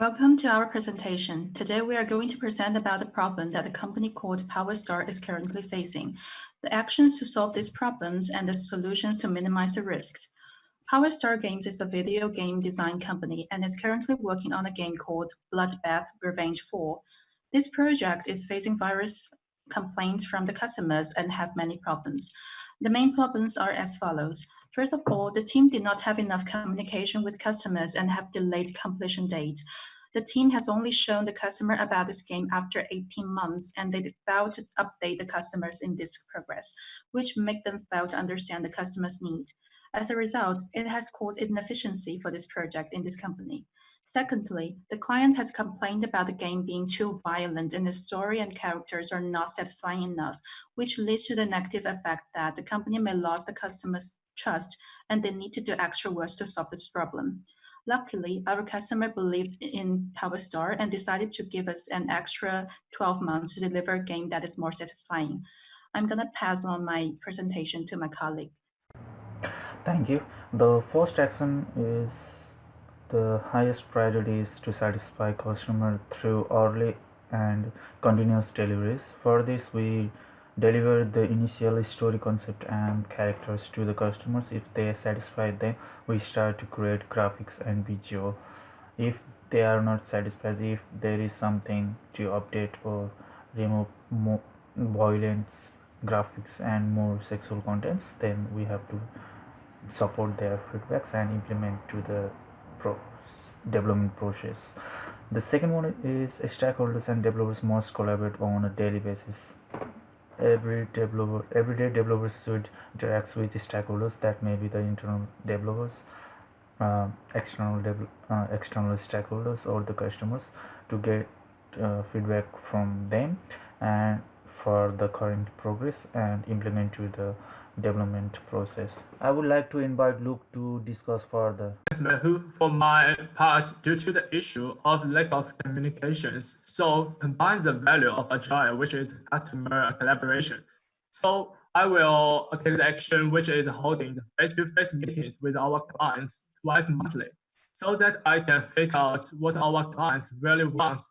Welcome to our presentation. Today we are going to present about a problem that a company called PowerStar is currently facing, the actions to solve these problems, and the solutions to minimize the risks. PowerStar Games is a video game design company and is currently working on a game called Bloodbath Revenge 4. This project is facing various complaints from the customers and have many problems. The main problems are as follows. First of all, the team did not have enough communication with customers and have delayed completion date. The team has only shown the customer about this game after 18 months, and they failed to update the customers in this progress, which make them fail to understand the customer's need. As a result, it has caused inefficiency for this project in this company. Secondly, the client has complained about the game being too violent and the story and characters are not satisfying enough, which leads to the negative effect that the company may lose the customer's trust and they need to do extra work to solve this problem. Luckily, our customer believes in PowerStar and decided to give us an extra 12 months to deliver a game that is more satisfying. I'm going to pass on my presentation to my colleague. Thank you. The first action is the highest priority is to satisfy customer through early and continuous deliveries. For this, we deliver the initial story concept and characters to the customers. If they satisfy them, we start to create graphics and visual. If they are not satisfied, if there is something to update or remove more violence graphics and more sexual contents, then we have to support their feedbacks and implement to the development process. The second one is stakeholders and developers must collaborate on a daily basis. Everyday developers should interact with stakeholders, that may be the internal developers, external stakeholders, or the customers, to get feedback from them and for the current progress and implement to the development process. I would like to invite Luke to discuss further. Who, for my part, due to the issue of lack of communications, so combines the value of agile, which is customer collaboration. So I will take the action, which is holding the face-to-face meetings with our clients twice monthly, so that I can figure out what our clients really want,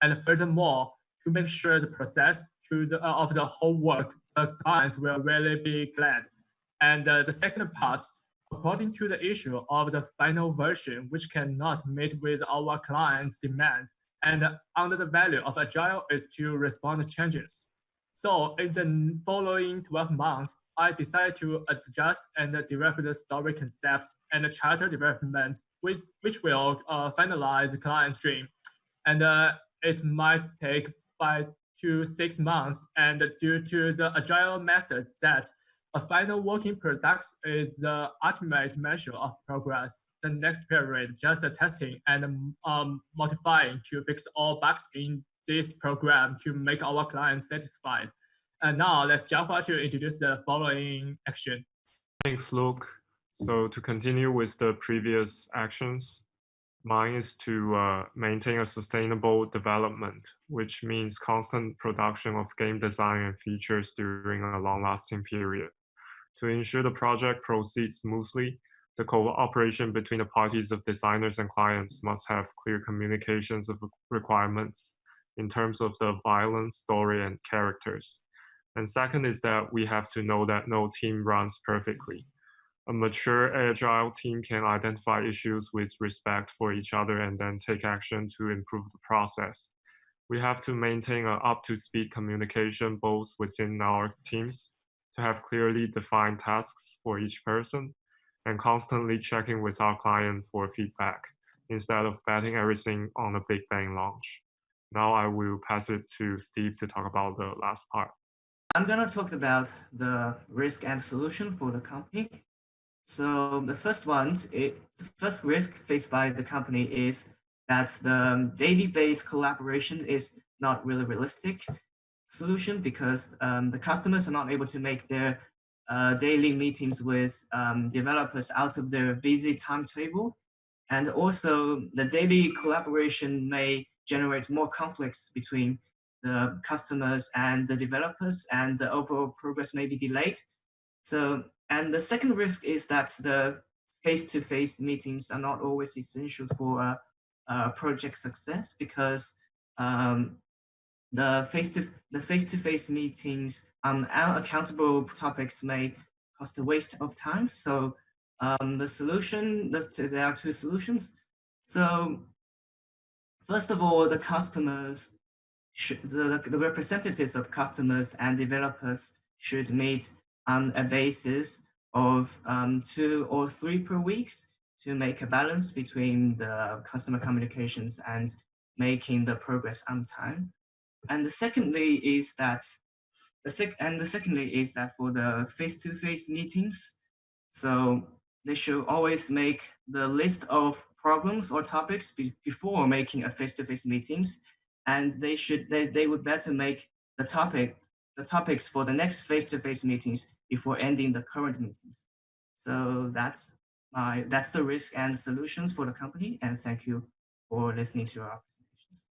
and furthermore, to make sure the process of the whole work, the clients will really be glad. And the second part, according to the issue of the final version, which cannot meet with our client's demand, and under the value of agile is to respond to changes. So in the following 12 months, I decided to adjust and develop the story concept and the charter development, which will finalize the client's dream. And it might take 5 to 6 months, and due to the agile methods that a final working product is the ultimate measure of progress. The next period, just testing and modifying to fix all bugs in this program to make our clients satisfied. And now let's jump to introduce the following action. Thanks, Luke. So to continue with the previous actions, mine is to maintain a sustainable development, which means constant production of game design and features during a long-lasting period. To ensure the project proceeds smoothly, the cooperation between the parties of designers and clients must have clear communications of requirements in terms of the violence, story, and characters. And second is that we have to know that no team runs perfectly. A mature agile team can identify issues with respect for each other and then take action to improve the process. We have to maintain an up-to-speed communication both within our teams, to have clearly defined tasks for each person, and constantly checking with our client for feedback instead of betting everything on a big bang launch. Now I will pass it to Steve to talk about the last part. I'm going to talk about the risk and solution for the company. So the first risk faced by the company is that the daily-based collaboration is not really realistic solution, because the customers are not able to make their daily meetings with developers out of their busy timetable. And also the daily collaboration may generate more conflicts between the customers and the developers, and the overall progress may be delayed. So, and the second risk is that the face-to-face meetings are not always essentials for project success, because the face-to-face meetings unaccountable topics may cause a waste of time. So the solution, there are two solutions. So first of all, the customers, the representatives of customers and developers should meet on a basis of 2 or 3 per week to make a balance between the customer communications and making the progress on time. And the secondly is that for the face-to-face meetings, so they should always make the list of problems or topics before making a face-to-face meetings, and they would better make the topics for the next face-to-face meetings before ending the current meetings. So that's the risk and solutions for the company, and thank you for listening to our presentation.